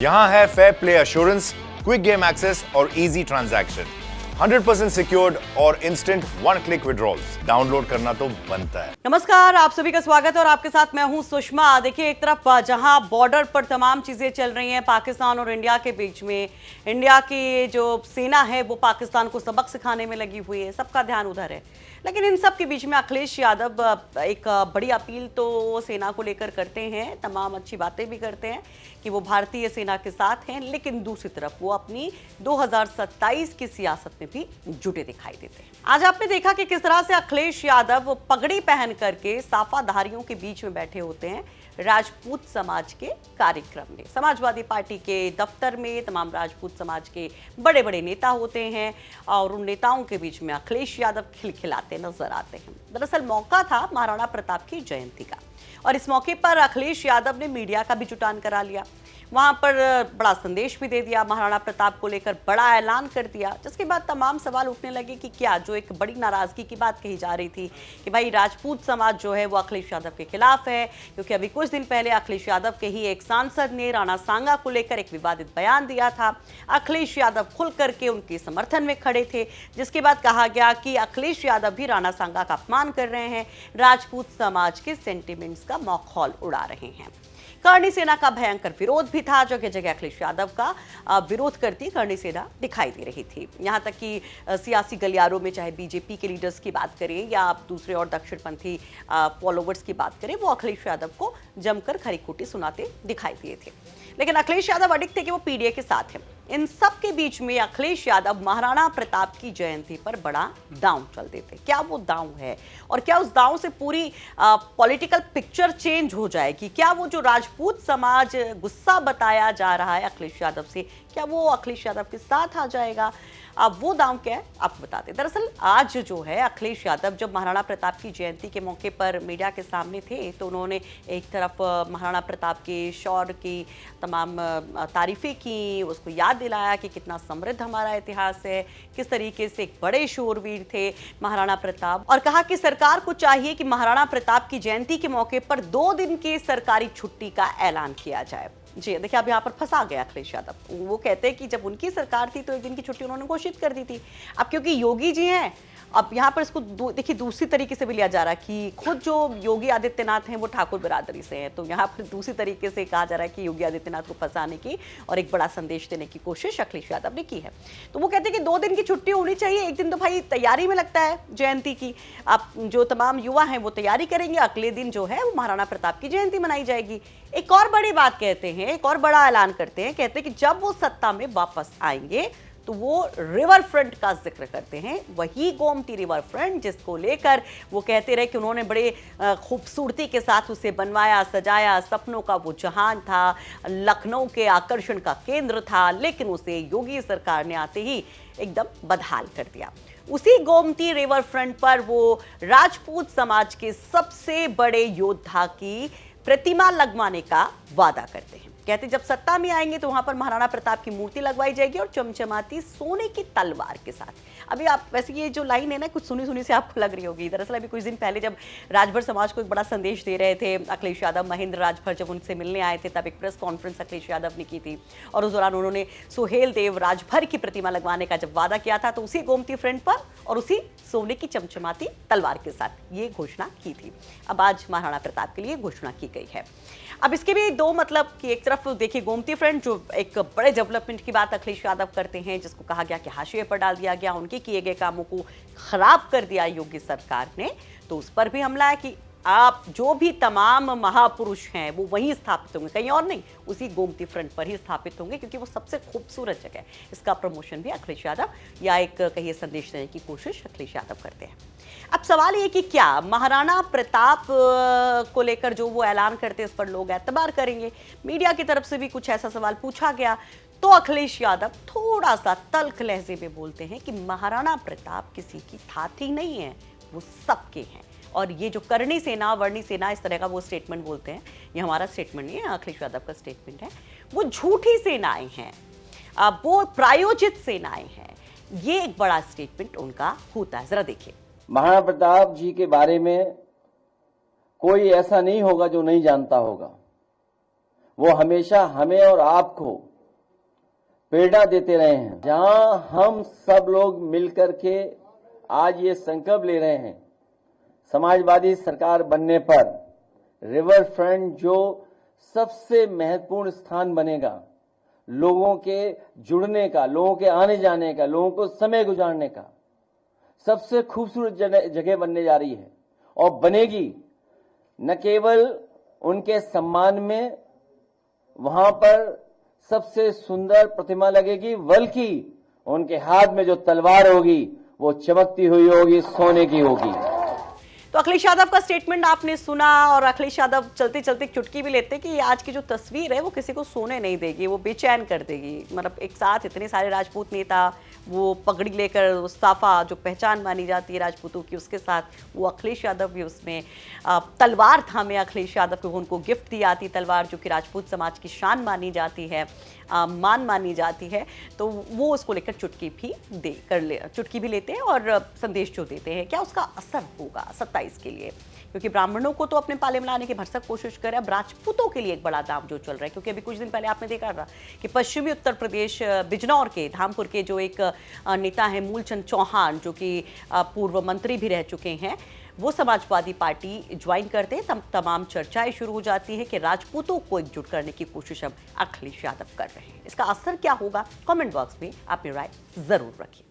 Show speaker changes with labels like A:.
A: यहाँ है fair play assurance, quick game access और इजी ट्रांजैक्शन, 100% सिक्योर्ड और instant one click withdrawals. Download करना तो बनता है।
B: नमस्कार, आप सभी का स्वागत है और आपके साथ मैं हूं सुषमा। देखिए, एक तरफ जहां बॉर्डर पर तमाम चीजें चल रही हैं पाकिस्तान और इंडिया के बीच में, इंडिया की जो सेना है वो पाकिस्तान को सबक सिखाने में लगी हुई है, सबका ध्यान उधर है। लेकिन इन सब के बीच में अखिलेश यादव एक बड़ी अपील तो सेना को लेकर करते हैं, तमाम अच्छी बातें भी करते हैं कि वो भारतीय सेना के साथ हैं, लेकिन दूसरी तरफ वो अपनी 2027 की सियासत में भी जुटे दिखाई देते हैं। आज आपने देखा कि किस तरह से अखिलेश यादव पगड़ी पहन करके साफाधारियों के बीच में बैठे होते हैं राजपूत समाज के कार्यक्रम में। समाजवादी पार्टी के दफ्तर में तमाम राजपूत समाज के बड़े बड़े नेता होते हैं और उन नेताओं के बीच में अखिलेश यादव खिलखिलाते नजर आते हैं। दरअसल मौका था महाराणा प्रताप की जयंती का और इस मौके पर अखिलेश यादव ने मीडिया का भी जुटान करा लिया। वहां पर बड़ा संदेश भी दे दिया, महाराणा प्रताप को लेकर बड़ा ऐलान कर दिया, जिसके बाद तमाम सवाल उठने लगे कि क्या जो एक बड़ी नाराजगी की बात कही जा रही थी कि भाई राजपूत समाज जो है वो अखिलेश यादव के खिलाफ है, क्योंकि अभी कुछ दिन पहले अखिलेश यादव के ही एक सांसद ने राणा सांगा को लेकर एक विवादित बयान दिया था। अखिलेश यादव खुल करके उनके समर्थन में खड़े थे, जिसके बाद कहा गया कि अखिलेश यादव भी राणा सांगा का अपमान कर रहे हैं, राजपूत समाज के सेंटिमेंट्स का मखौल उड़ा रहे हैं। करणी सेना का भयंकर विरोध भी था, जगह जगह अखिलेश यादव का विरोध करती करणी सेना दिखाई दे रही थी। यहां तक कि सियासी गलियारों में चाहे बीजेपी के लीडर्स की बात करें या आप दूसरे और दक्षिणपंथी फॉलोवर्स की बात करें, वो अखिलेश यादव को जमकर खरी खोटी सुनाते दिखाई दिए थे। लेकिन अखिलेश यादव अडिग थे कि वो पीडीए के साथ हैं। इन सब के बीच में अखिलेश यादव महाराणा प्रताप की जयंती पर बड़ा दांव चल देते। क्या वो दांव है और क्या उस दांव से पूरी पॉलिटिकल पिक्चर चेंज हो जाएगी? क्या वो जो राजपूत समाज गुस्सा बताया जा रहा है अखिलेश यादव से, क्या वो अखिलेश यादव के साथ आ जाएगा? अब वो दांव क्या है आपको बताते। दरअसल आज जो है अखिलेश यादव जब महाराणा प्रताप की जयंती के मौके पर मीडिया के सामने थे तो उन्होंने एक तरफ महाराणा प्रताप के शौर्य की तमाम तारीफें की, उसको याद दिलाया कि कितना समृद्ध हमारा इतिहास है, किस तरीके से एक बड़े शूरवीर थे महाराणा प्रताप, और कहा कि सरकार को चाहिए कि महाराणा प्रताप की जयंती के मौके पर 2 दिन की सरकारी छुट्टी का ऐलान किया जाए। जी देखिए, अब यहाँ पर फंसा गया अखिलेश यादव। वो कहते हैं कि जब उनकी सरकार थी तो 1 दिन की छुट्टी उन्होंने घोषित कर दी थी। अब क्योंकि योगी जी हैं, अब यहाँ पर इसको देखिए दूसरी तरीके से भी लिया जा रहा है कि खुद जो योगी आदित्यनाथ हैं वो ठाकुर बिरादरी से हैं, तो यहाँ पर दूसरी तरीके से कहा जा रहा है कि योगी आदित्यनाथ को फंसाने की और एक बड़ा संदेश देने की कोशिश अखिलेश यादव ने की है। तो वो कहते हैं कि 2 दिन की छुट्टी होनी चाहिए, 1 दिन तो भाई तैयारी में लगता है जयंती की। आप जो तमाम युवा हैं वो तैयारी करेंगे, अगले दिन जो है वो महाराणा प्रताप की जयंती मनाई जाएगी। एक और बड़ी बात कहते हैं, एक और बड़ा ऐलान करते हैं, कहते हैं कि जब वो सत्ता में वापस आएंगे तो वो रिवर फ्रंट का जिक्र करते हैं, वही गोमती रिवर फ्रंट जिसको लेकर वो कहते रहे कि उन्होंने बड़े खूबसूरती के साथ उसे बनवाया सजाया, सपनों का वो जहान था, लखनऊ के आकर्षण का केंद्र था, लेकिन उसे योगी सरकार ने आते ही एकदम बदहाल कर दिया। उसी गोमती रिवर फ्रंट पर वो राजपूत समाज के सबसे बड़े योद्धा की प्रतिमा लगवाने का वादा करते हैं। कहते जब सत्ता में आएंगे तो वहां पर महाराणा प्रताप की मूर्ति लगवाई जाएगी और चमचमाती सोने की तलवार के साथ। अभी आप वैसे ये जो लाइन है ना कुछ सुनी सुनी से आपको लग रही होगी। दरअसल अभी कुछ दिन पहले जब राजभर समाज को एक बड़ा संदेश दे रहे थे अखिलेश यादव, महेंद्र राजभर जब उनसे मिलने आए थे तब एक प्रेस कॉन्फ्रेंस अखिलेश यादव ने की थी और उस दौरान उन्होंने सुहेल देव राजभर की प्रतिमा लगवाने का जब वादा किया था तो उसी गोमती फ्रंट पर और उसी सोने की चमचमाती तलवार के साथ ये घोषणा की थी। अब आज महाराणा प्रताप के लिए घोषणा की गई है। अब इसके भी 2 मतलब कि एक तरफ देखिए गोमती फ्रंट जो एक बड़े डेवलपमेंट की बात अखिलेश यादव करते हैं, जिसको कहा गया कि हाशिए पर डाल दिया गया, उनके किए गए कामों को खराब कर दिया योगी सरकार ने, तो उस पर भी हमला है कि आप जो भी तमाम महापुरुष हैं वो वहीं स्थापित होंगे, कहीं और नहीं, उसी गोमती फ्रंट पर ही स्थापित होंगे क्योंकि वो सबसे खूबसूरत जगह है। इसका प्रमोशन भी अखिलेश यादव या एक कहिए संदेश देने की कोशिश अखिलेश यादव करते हैं। अब सवाल ये कि क्या महाराणा प्रताप को लेकर जो वो ऐलान करते हैं इस पर लोग एतबार करेंगे? मीडिया की तरफ से भी कुछ ऐसा सवाल पूछा गया तो अखिलेश यादव थोड़ा सा तल्ख लहजे में बोलते हैं कि महाराणा प्रताप किसी की थाती नहीं है, वो सबके हैं। और ये जो करणी सेना वर्णी सेना इस तरह का वो स्टेटमेंट बोलते हैं, ये हमारा स्टेटमेंट नहीं है, अखिलेश यादव का स्टेटमेंट है, वो झूठी सेनाएं हैं, वो प्रायोजित सेनाएं हैं। ये एक बड़ा स्टेटमेंट उनका होता है। जरा देखिए।
C: महाराणा प्रताप जी के बारे में कोई ऐसा नहीं होगा जो नहीं जानता होगा। वो हमेशा हमें और आपको प्रेरणा देते रहे हैं। जहां हम सब लोग मिलकर के आज ये संकल्प ले रहे हैं, समाजवादी सरकार बनने पर रिवर फ्रंट जो सबसे महत्वपूर्ण स्थान बनेगा, लोगों के जुड़ने का, लोगों के आने जाने का, लोगों को समय गुजारने का सबसे खूबसूरत जगह बनने जा रही है और बनेगी। न केवल उनके सम्मान में वहां पर सबसे सुंदर प्रतिमा लगेगी, बल्कि उनके हाथ में जो तलवार होगी वो चमकती हुई होगी, सोने की होगी।
B: तो अखिलेश यादव का स्टेटमेंट आपने सुना और अखिलेश यादव चलते चलते चुटकी भी लेते कि आज की जो तस्वीर है वो किसी को सोने नहीं देगी, वो बेचैन कर देगी। मतलब एक साथ इतने सारे राजपूत नेता, वो पगड़ी लेकर, वो साफा जो पहचान मानी जाती है राजपूतों की, उसके साथ वो अखिलेश यादव भी उसमें तलवार थामे अखिलेश यादव को उनको गिफ्ट दी जाती तलवार, जो कि राजपूत समाज की शान मानी जाती है, मान मानी जाती है। तो वो उसको लेकर चुटकी भी लेते हैं और संदेश जो देते हैं, क्या उसका असर होगा 27 के लिए? क्योंकि ब्राह्मणों को तो अपने पाले में लाने की भरसक कोशिश करे, अब राजपूतों के लिए एक बड़ा दाम जो चल रहा है। क्योंकि अभी कुछ दिन पहले आपने देखा था कि पश्चिमी उत्तर प्रदेश बिजनौर के धामपुर के जो एक नेता हैं मूलचंद चौहान, जो कि पूर्व मंत्री भी रह चुके हैं, वो समाजवादी पार्टी ज्वाइन करते हैं। तमाम चर्चाएं शुरू हो जाती है कि राजपूतों को एकजुट करने की कोशिश अब अखिलेश यादव कर रहे हैं। इसका असर क्या होगा? कमेंट बॉक्स में अपनी राय जरूर रखिए।